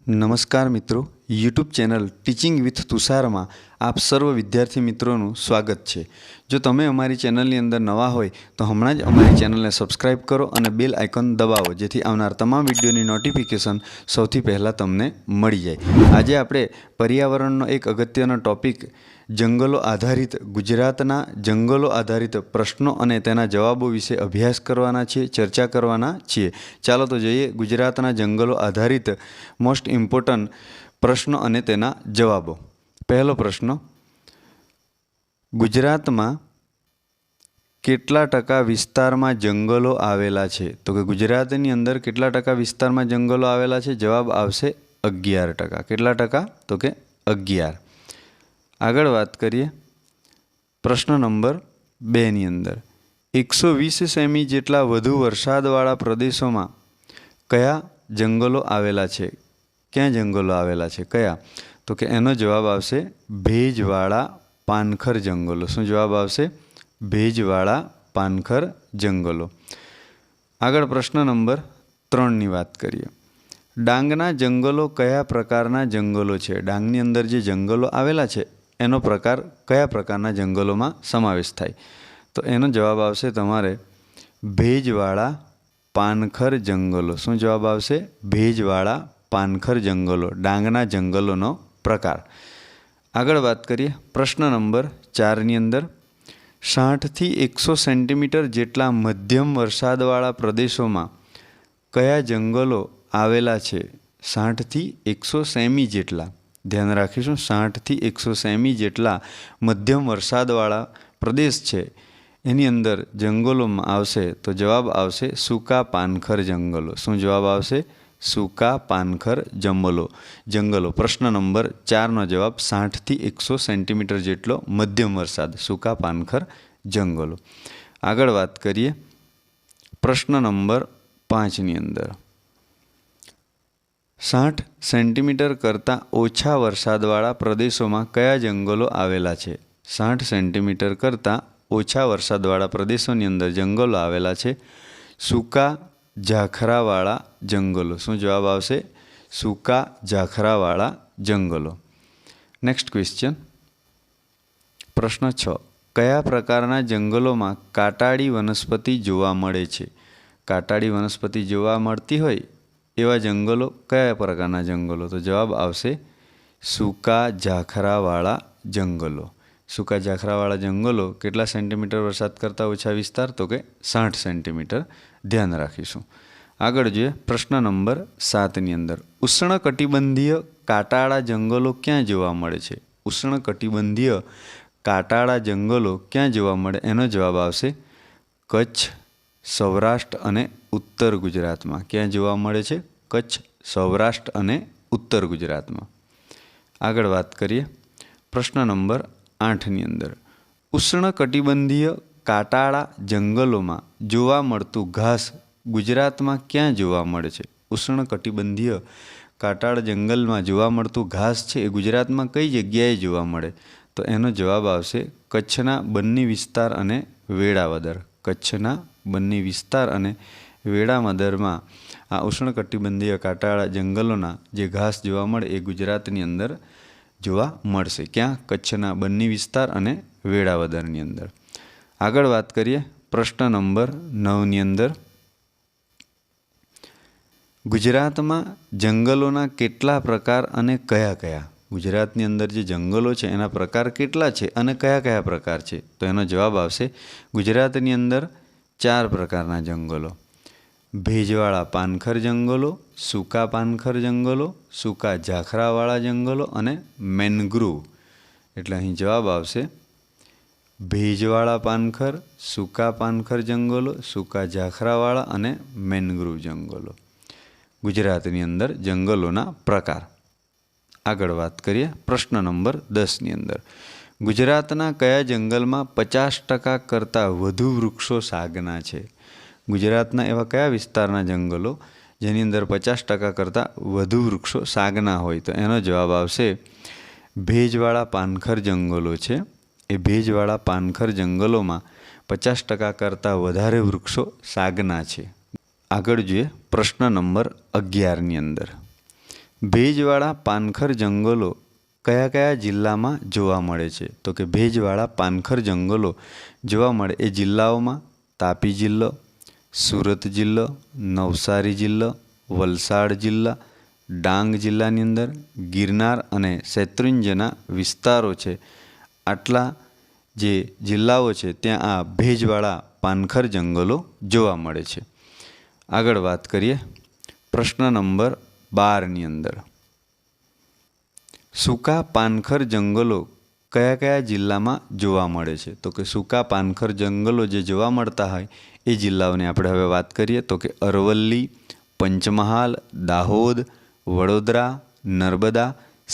નમસ્કાર મિત્રો, YouTube channel teaching with તુષારમાં આપ સર્વ વિદ્યાર્થી મિત્રોનું સ્વાગત છે। જો તમે અમારી ચેનલની અંદર નવા હોય તો હમણાં જ અમારી ચેનલને સબસ્ક્રાઇબ કરો અને બેલ આઇકોન દબાવો, જેથી આવનાર તમામ વિડીયોની નોટિફિકેશન સૌથી પહેલાં તમને મળી જાય। આજે આપણે પર્યાવરણનો એક અગત્યનો ટોપિક જંગલો આધારિત ગુજરાતના જંગલો આધારિત પ્રશ્નો અને તેના જવાબો વિશે અભ્યાસ કરવાના છીએ, ચર્ચા કરવાના છીએ। ચાલો તો જોઈએ ગુજરાતના જંગલો આધારિત મોસ્ટ ઇમ્પોર્ટન્ટ પ્રશ્નો અને તેના જવાબો। પહેલો પ્રશ્ન, ગુજરાતમાં કેટલા ટકા વિસ્તારમાં જંગલો આવેલા છે? તો કે ગુજરાતની અંદર કેટલા ટકા વિસ્તારમાં જંગલો આવેલા છે? જવાબ આવશે 11%। કેટલા ટકા? તો કે 11। આગળ વાત કરીએ પ્રશ્ન નંબર 2 ની અંદર, 120 સેમી જેટલા વધુ વરસાદવાળા પ્રદેશોમાં કયા જંગલો આવેલા છે? ક્યાં જંગલો આવેલા છે? કયા? તો કે એનો જવાબ આવશે ભેજવાળા પાનખર જંગલો। શું જવાબ આવશે? ભેજવાળા પાનખર જંગલો। આગળ પ્રશ્ન નંબર 3 ની વાત કરીએ, ડાંગના જંગલો કયા પ્રકારના જંગલો છે? ડાંગની અંદર જે જંગલો આવેલા છે એનો પ્રકાર કયા પ્રકારના જંગલોમાં સમાવેશ થાય? તો એનો જવાબ આવશે તમારે ભેજવાળા પાનખર જંગલો। શું જવાબ આવશે? ભેજવાળા પાનખર જંગલો, ડાંગના જંગલોનો પ્રકાર। આગળ વાત કરીએ પ્રશ્ન નંબર 4 ની અંદર, 60થી 100 સેન્ટીમીટર જેટલા મધ્યમ વરસાદવાળા પ્રદેશોમાં કયા જંગલો આવેલા છે? 60થી 100 સેમી જેટલા, ધ્યાન રાખીશું, 60થી 100 સેમી જેટલા મધ્યમ વરસાદવાળા પ્રદેશ છે એની અંદર જંગલોમાં આવશે તો જવાબ આવશે સૂકા પાનખર જંગલો। શું જવાબ આવશે? સૂકા પાનખર જંગલો। પ્રશ્ન નંબર 4નો જવાબ 60થી 100 સેન્ટીમીટર જેટલો મધ્યમ વરસાદ, સૂકા પાનખર જંગલો। આગળ વાત કરીએ પ્રશ્ન નંબર 5 ની અંદર, 60 સેન્ટીમીટર કરતાં ઓછા વરસાદવાળા પ્રદેશોમાં કયા જંગલો આવેલા છે? 60 સેન્ટીમીટર કરતાં ઓછા વરસાદવાળા પ્રદેશોની અંદર જંગલો આવેલા છે સૂકા ઝાખરાવાળા જંગલો। શું જવાબ આવશે? સૂકા ઝાખરાવાળા જંગલો। નેક્સ્ટ ક્વેશ્ચન, પ્રશ્ન 6, કયા પ્રકારના જંગલોમાં કાંટાળી વનસ્પતિ જોવા મળે છે? કાંટાળી વનસ્પતિ જોવા મળતી હોય એવા જંગલો કયા પ્રકારના જંગલો? તો જવાબ આવશે સૂકા ઝાખરાવાળા જંગલો। સૂકા ઝાખરાવાળા જંગલો કેટલા સેન્ટીમીટર વરસાદ કરતાં ઓછા વિસ્તાર? તો કે 60 સેન્ટીમીટર, ધ્યાન રાખીશું। આગળ જોઈએ પ્રશ્ન નંબર 7 ની અંદર, ઉષ્ણકટિબંધીય કાંટાળા જંગલો ક્યાં જોવા મળે છે? ઉષ્ણકટિબંધીય કાંટાળા જંગલો ક્યાં જોવા મળે? એનો જવાબ આવશે કચ્છ, સૌરાષ્ટ્ર અને ઉત્તર ગુજરાતમાં। ક્યાં જોવા મળે છે? કચ્છ, સૌરાષ્ટ્ર અને ઉત્તર ગુજરાતમાં। આગળ વાત કરીએ પ્રશ્ન નંબર 8 ની અંદર, ઉષ્ણકટિબંધીય કાંટાળા જંગલોમાં જોવા મળતું ઘાસ ગુજરાતમાં ક્યાં જોવા મળે છે? ઉષ્ણકટિબંધીય કાંટાળા જંગલમાં જોવા મળતું ઘાસ છે એ ગુજરાતમાં કઈ જગ્યાએ જોવા મળે? તો એનો જવાબ આવશે કચ્છના બન્ની વિસ્તાર અને વેળાવદર। કચ્છના બન્ની વિસ્તાર અને વેળાવદરમાં આ ઉષ્ણકટિબંધીય કાંટાળા જંગલોના જે ઘાસ જોવા મળે એ ગુજરાતની અંદર જોવા મળશે। ક્યાં? કચ્છના બન્ની વિસ્તાર અને વેળાવદરની અંદર। આગળ વાત કરીએ પ્રશ્ન નંબર 9 ની અંદર, ગુજરાતમાં જંગલોના કેટલા પ્રકાર અને કયા કયા? ગુજરાતની અંદર જે જંગલો છે એના પ્રકાર કેટલા છે અને કયા કયા પ્રકાર છે? તો એનો જવાબ આવશે ગુજરાતની અંદર 4 પ્રકારના જંગલો, ભેજવાળા પાનખર જંગલો, સૂકા પાનખર જંગલો, સૂકા ઝાખરાવાળા જંગલો અને મેનગ્રુવ। એટલે અહીં જવાબ આવશે ભેજવાળા પાનખર, સૂકા પાનખર જંગલો, સૂકા ઝાખરાવાળા અને મેનગ્રુવ જંગલો, ગુજરાતની અંદર જંગલોના પ્રકાર। આગળ વાત કરીએ પ્રશ્ન નંબર 10 ની અંદર, ગુજરાતના કયા જંગલમાં 50% કરતાં વધુ વૃક્ષો સાગના છે? ગુજરાતના એવા કયા વિસ્તારના જંગલો જેની અંદર 50% કરતાં વધુ વૃક્ષો સાગના હોય? તો એનો જવાબ આવશે ભેજવાળા પાનખર જંગલો છે એ ભેજવાળા પાનખર જંગલોમાં 50% કરતાં વધારે વૃક્ષો સાગના છે। આગળ જોઈએ પ્રશ્ન નંબર 11 ની અંદર, ભેજવાળા પાનખર જંગલો કયા કયા જિલ્લામાં જોવા મળે છે? તો કે ભેજવાળા પાનખર જંગલો જોવા મળે એ જિલ્લાઓમાં તાપી જિલ્લો, સુરત જિલ્લો, નવસારી જિલ્લો, વલસાડ જિલ્લા, ડાંગ જિલ્લાની અંદર, ગિરનાર અને શેત્રુંજ્યના વિસ્તારો છે. આટલા જે જિલ્લાઓ છે ત્યાં આ ભેજવાળા પાનખર જંગલો જોવા મળે છે. આગળ વાત કરીએ પ્રશ્ન નંબર 12ની અંદર, સૂકા પાનખર જંગલો કયા કયા જિલ્લામાં જોવા મળે છે? તો કે સૂકા પાનખર જંગલો જે જોવા મળતા હોય એ જિલ્લાઓની આપણે હવે વાત કરીએ. તો કે અરવલ્લી, પંચમહાલ, દાહોદ, વડોદરા, નર્મદા,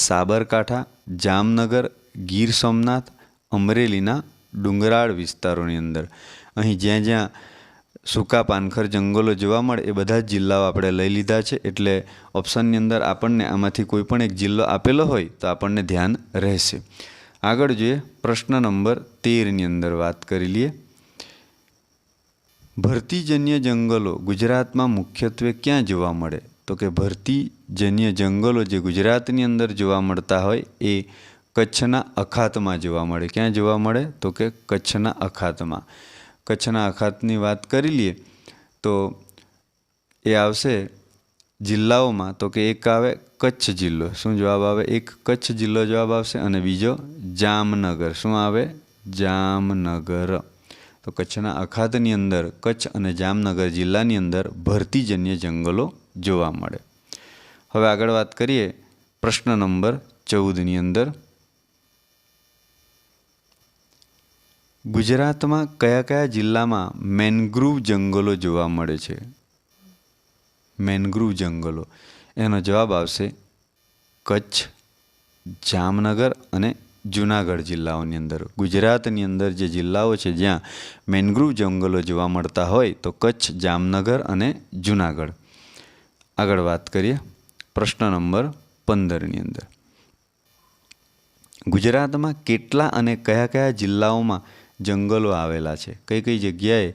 સાબરકાંઠા, જામનગર, ગીર સોમનાથ, અમરેલીના ડુંગરાળ વિસ્તારોની અંદર. અહીં જ્યાં જ્યાં સૂકા પાનખર જંગલો જોવા મળે એ બધા જ જિલ્લાઓ આપણે લઈ લીધા છે. એટલે ઓપ્શનની અંદર આપણને આમાંથી કોઈ પણ એક જિલ્લો આપેલો હોય તો આપણને ધ્યાન રહેશે. આગળ જોઈએ પ્રશ્ન નંબર 13ની અંદર વાત કરી લઈએ. ભરતીજન્ય જંગલો ગુજરાતમાં મુખ્યત્વે ક્યાં જોવા મળે? તો કે ભરતીજન્ય જંગલો જે ગુજરાતની અંદર જોવા મળતા હોય એ કચ્છના અખાતમાં જોવા મળે. ક્યાં જોવા મળે? તો કે કચ્છના અખાતમાં. કચ્છના અખાતની વાત કરી લઈએ તો એ આવશે જિલ્લાઓમાં. તો કે એક આવે કચ્છ જિલ્લો. શું જવાબ આવે? એક કચ્છ જિલ્લો જવાબ આવશે અને બીજો જામનગર. શું આવે? જામનગર. તો કચ્છના અખાતની અંદર કચ્છ અને જામનગર જિલ્લાની અંદર ભરતીજન્ય જંગલો જોવા મળે. હવે આગળ વાત કરીએ પ્રશ્ન નંબર 14ની અંદર, ગુજરાતમાં કયા કયા જિલ્લામાં મેનગ્રુવ જંગલો જોવા મળે છે? મેનગ્રુવ જંગલો એનો જવાબ આવશે કચ્છ, જામનગર અને જૂનાગઢ જિલ્લાઓની અંદર. ગુજરાતની અંદર જે જિલ્લાઓ છે જ્યાં મેનગ્રુવ જંગલો જોવા મળતા હોય તો કચ્છ, જામનગર અને જૂનાગઢ. આગળ વાત કરીએ પ્રશ્ન નંબર 15ની અંદર, ગુજરાતમાં કેટલા અને કયા કયા જિલ્લાઓમાં જંગલો આવેલા છે? કઈ કઈ જગ્યાએ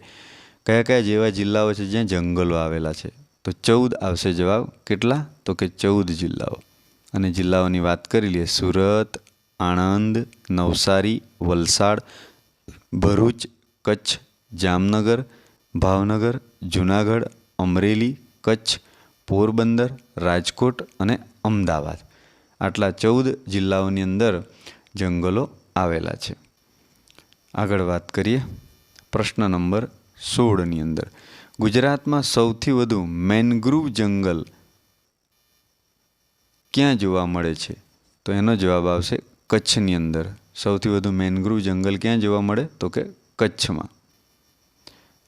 કયા કયા જેવા જિલ્લાઓ છે જ્યાં જંગલો આવેલા છે? તો 14 આવશે જવાબ. કેટલા? તો કે 14 જિલ્લાઓ. અને જિલ્લાઓની વાત કરી લઈએ. સુરત, આણંદ, નવસારી, વલસાડ, ભરૂચ, કચ્છ, જામનગર, ભાવનગર, જૂનાગઢ, અમરેલી, કચ્છ, પોરબંદર, રાજકોટ અને અમદાવાદ. આટલા 14 જિલ્લાઓની અંદર જંગલો આવેલા છે. આગળ વાત કરીએ પ્રશ્ન નંબર 16ની અંદર, ગુજરાતમાં સૌથી વધુ મેનગ્રુવ જંગલ ક્યાં જોવા મળે છે? તો એનો જવાબ આવશે કચ્છની અંદર. સૌથી વધુ મેનગ્રુવ જંગલ ક્યાં જોવા મળે? તો કે કચ્છમાં.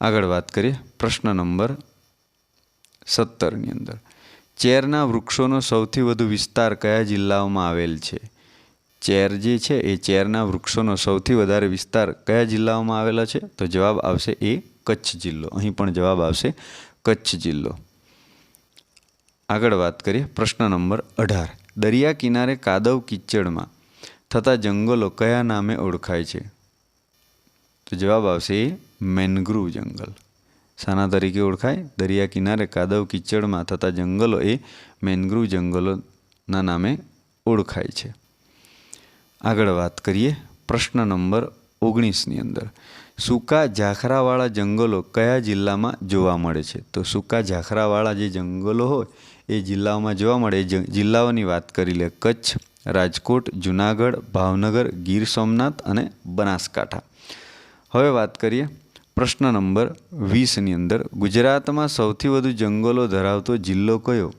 આગળ વાત કરીએ પ્રશ્ન નંબર 17ની અંદર, ચેરના વૃક્ષોનો સૌથી વધુ વિસ્તાર કયા જિલ્લાઓમાં આવેલ છે? ચેર જે છે એ ચેરના વૃક્ષોનો સૌથી વધારે વિસ્તાર કયા જિલ્લાઓમાં આવેલા છે? તો જવાબ આવશે એ કચ્છ જિલ્લો. અહીં પણ જવાબ આવશે કચ્છ જિલ્લો. આગળ વાત કરીએ પ્રશ્ન નંબર 18, દરિયા કિનારે કાદવ કિચડમાં થતા જંગલો કયા નામે ઓળખાય છે? તો જવાબ આવશે એ મેનગ્રુવ જંગલ. શાના તરીકે ઓળખાય? દરિયા કિનારે કાદવ કિચડમાં થતા જંગલો એ મેનગ્રુવ જંગલોના નામે ઓળખાય છે. આગળ વાત કરીએ પ્રશ્ન નંબર 19ની અંદર, સૂકા ઝાખરાવાળા જંગલો કયા જિલ્લામાં જોવા મળે છે? તો સૂકા ઝાખરાવાળા જે જંગલો હોય એ જિલ્લાઓમાં જોવા મળે. એ જિલ્લાઓની વાત કરી લે. કચ્છ, રાજકોટ, જૂનાગઢ, ભાવનગર, ગીર સોમનાથ અને બનાસકાંઠા. હવે વાત કરીએ પ્રશ્ન નંબર 20ની અંદર, ગુજરાતમાં સૌથી વધુ જંગલો ધરાવતો જિલ્લો કયો?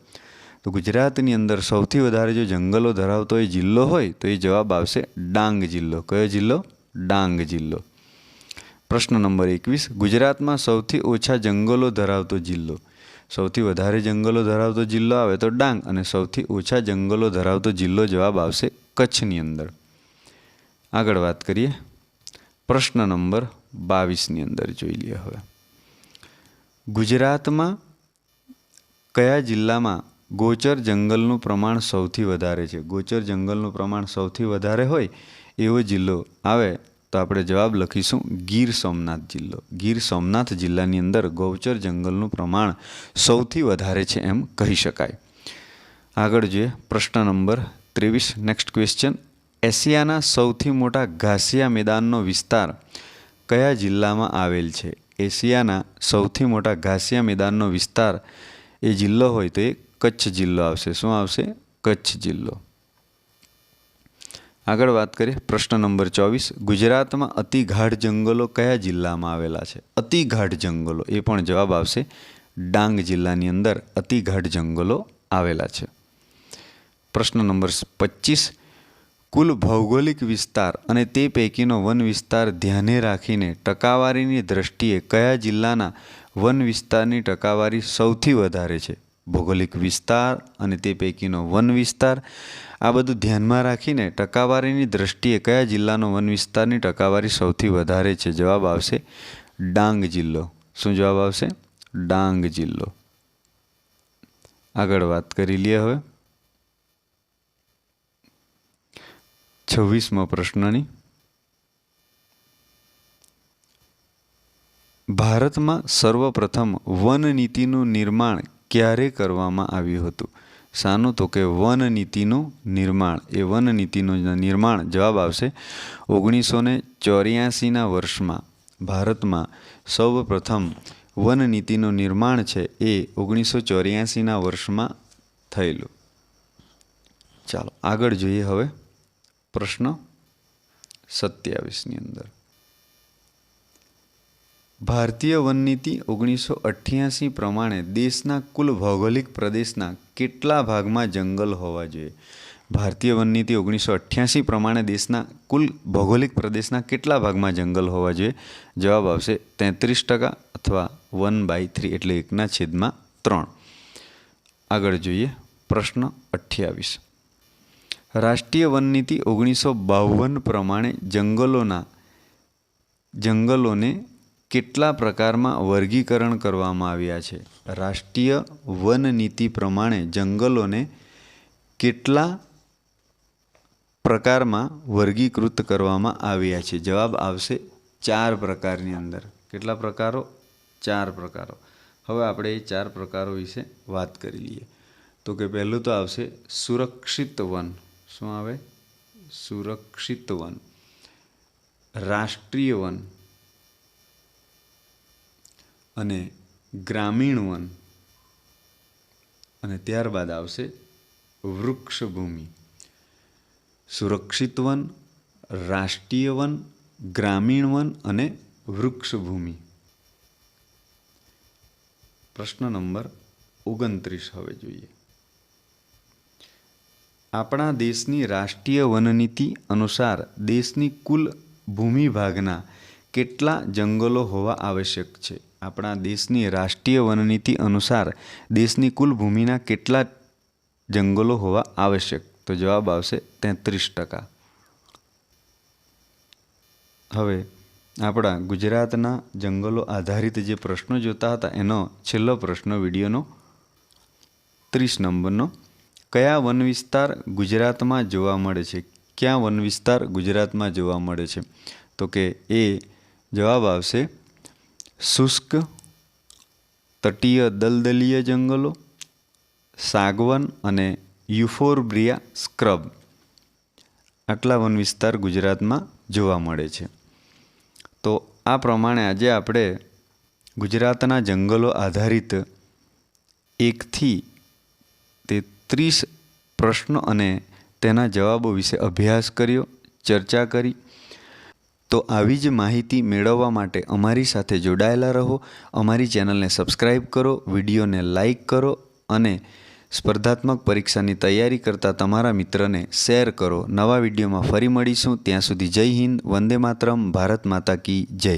તો ગુજરાતની અંદર સૌથી વધારે જો જંગલો ધરાવતો એ જિલ્લો હોય તો એ જવાબ આવશે ડાંગ જિલ્લો. કયો જિલ્લો? ડાંગ જિલ્લો. પ્રશ્ન નંબર 21, ગુજરાતમાં સૌથી ઓછા જંગલો ધરાવતો જિલ્લો. સૌથી વધારે જંગલો ધરાવતો જિલ્લો આવે તો ડાંગ અને સૌથી ઓછા જંગલો ધરાવતો જિલ્લો જવાબ આવશે કચ્છની અંદર. આગળ વાત કરીએ પ્રશ્ન નંબર 22ની અંદર જોઈ લઈએ. હવે ગુજરાતમાં કયા જિલ્લામાં ગોચર જંગલનું પ્રમાણ સૌથી વધારે છે? ગોચર જંગલનું પ્રમાણ સૌથી વધારે હોય એવો જિલ્લો આવે તો આપણે જવાબ લખીશું ગીર સોમનાથ જિલ્લો. ગીર સોમનાથ જિલ્લાની અંદર ગૌચર જંગલનું પ્રમાણ સૌથી વધારે છે એમ કહી શકાય. આગળ જોઈએ પ્રશ્ન નંબર 23. Next question. એશિયાના સૌથી મોટા ઘાસિયા મેદાનનો વિસ્તાર કયા જિલ્લામાં આવેલ છે? એશિયાના સૌથી મોટા ઘાસિયા મેદાનનો વિસ્તાર એ જિલ્લો હોય તો એ કચ્છ જિલ્લો આવશે. શું આવશે? કચ્છ જિલ્લો. આગળ વાત કરીએ પ્રશ્ન નંબર 24. ગુજરાતમાં અતિગાઢ જંગલો કયા જિલ્લામાં આવેલા છે? અતિગાઢ જંગલો, એ પણ જવાબ આવશે ડાંગ જિલ્લાની અંદર અતિગાઢ જંગલો આવેલા છે. પ્રશ્ન નંબર 25. કુલ ભૌગોલિક વિસ્તાર અને તે પૈકીનો વન વિસ્તાર ધ્યાને રાખીને ટકાવારીની દ્રષ્ટિએ કયા જિલ્લાના વન વિસ્તારની ટકાવારી સૌથી વધારે છે? ભૌગોલિક વિસ્તાર અને તે પૈકીનો વન વિસ્તાર, આ બધું ધ્યાનમાં રાખીને ટકાવારીની દ્રષ્ટિએ કયા જિલ્લાનો વન વિસ્તારની ટકાવારી સૌથી વધારે છે? જવાબ આવશે ડાંગ જિલ્લો. શું જવાબ આવશે? ડાંગ જિલ્લો. આગળ વાત કરી લઈએ હવે 26મા પ્રશ્નની. ભારતમાં સર્વપ્રથમ વન નીતિનું નિર્માણ ક્યારે કરવામાં આવ્યું હતું? શાનું? તો કે વન નીતિનું નિર્માણ. એ વન નીતિનું નિર્માણ જવાબ આવશે 1984ના વર્ષમાં ભારતમાં સૌપ્રથમ વન નીતિનું નિર્માણ છે એ 1984ના વર્ષમાં થયેલું. ચાલો આગળ જોઈએ હવે પ્રશ્ન 27ની અંદર. ભારતીય વન નીતિ 1988 પ્રમાણે દેશના કુલ ભૌગોલિક પ્રદેશના કેટલા ભાગમાં જંગલ હોવા જોઈએ? ભારતીય વન નીતિ 1988 પ્રમાણે દેશના કુલ ભૌગોલિક પ્રદેશના કેટલા ભાગમાં જંગલ હોવા જોઈએ? જવાબ આવશે 33% અથવા 1/3 એટલે 1/3. આગળ જોઈએ પ્રશ્ન 28. રાષ્ટ્રીય વન નીતિ 1952 પ્રમાણે જંગલોને કેટલા પ્રકારમાં વર્ગીકરણ કરવામાં આવ્યા છે? રાષ્ટ્રીય વન નીતિ પ્રમાણે જંગલોને કેટલા પ્રકારમાં વર્ગીકૃત કરવામાં આવ્યા છે? જવાબ આવશે 4 પ્રકારની અંદર. કેટલા પ્રકારો? 4 પ્રકારો. હવે આપણે એ 4 પ્રકારો વિશે વાત કરી લઈએ. તો કે પહેલું તો આવશે સુરક્ષિત વન. શું આવે? સુરક્ષિત વન. રાષ્ટ્રીય વન અને ગ્રામીણ વન અને ત્યારબાદ આવશે વૃક્ષભૂમિ. સુરક્ષિત વન, રાષ્ટ્રીય વન, ગ્રામીણ વન અને વૃક્ષભૂમિ. પ્રશ્ન નંબર 29 હવે જોઈએ. આપણા દેશની રાષ્ટ્રીય વનનીતિ અનુસાર દેશની કુલ ભૂમિભાગના કેટલા જંગલો હોવા આવશ્યક છે? આપણા દેશની રાષ્ટ્રીય વનનીતિ અનુસાર દેશની કુલ ભૂમિના કેટલા જંગલો હોવા આવશ્યક? તો જવાબ આવશે 33%. હવે આપણા ગુજરાતના જંગલો આધારિત જે પ્રશ્નો જોતા હતા એનો છેલ્લો પ્રશ્ન વિડીયોનો 30 નંબરનો. કયા વન વિસ્તાર ગુજરાતમાં જોવા મળે છે? ક્યાં વન વિસ્તાર ગુજરાતમાં જોવા મળે છે? તો કે એ જવાબ આવશે શુષ્ક, તટીય દલદલીય જંગલો, સાગવન અને યુફોર્બિયા સ્ક્રબ. આટલા વન વિસ્તાર ગુજરાતમાં જોવા મળે છે. તો આ પ્રમાણે આજે આપણે ગુજરાતના જંગલો આધારિત 1થી 30 પ્રશ્નો અને તેના જવાબો વિશે અભ્યાસ કર્યો, ચર્ચા કરી. તો આવી જ માહિતી મેળવવા માટે અમારી સાથે જોડાયેલા રહો. અમારી ચેનલને સબસ્ક્રાઈબ કરો, વિડીયોને લાઈક કરો અને સ્પર્ધાત્મક પરીક્ષાની તૈયારી કરતા તમારા મિત્રને શેર કરો. નવા વિડીયોમાં ફરી મળીશું. ત્યાં સુધી જય હિન્દ, વંદે માતરમ, ભારત માતા કી જય.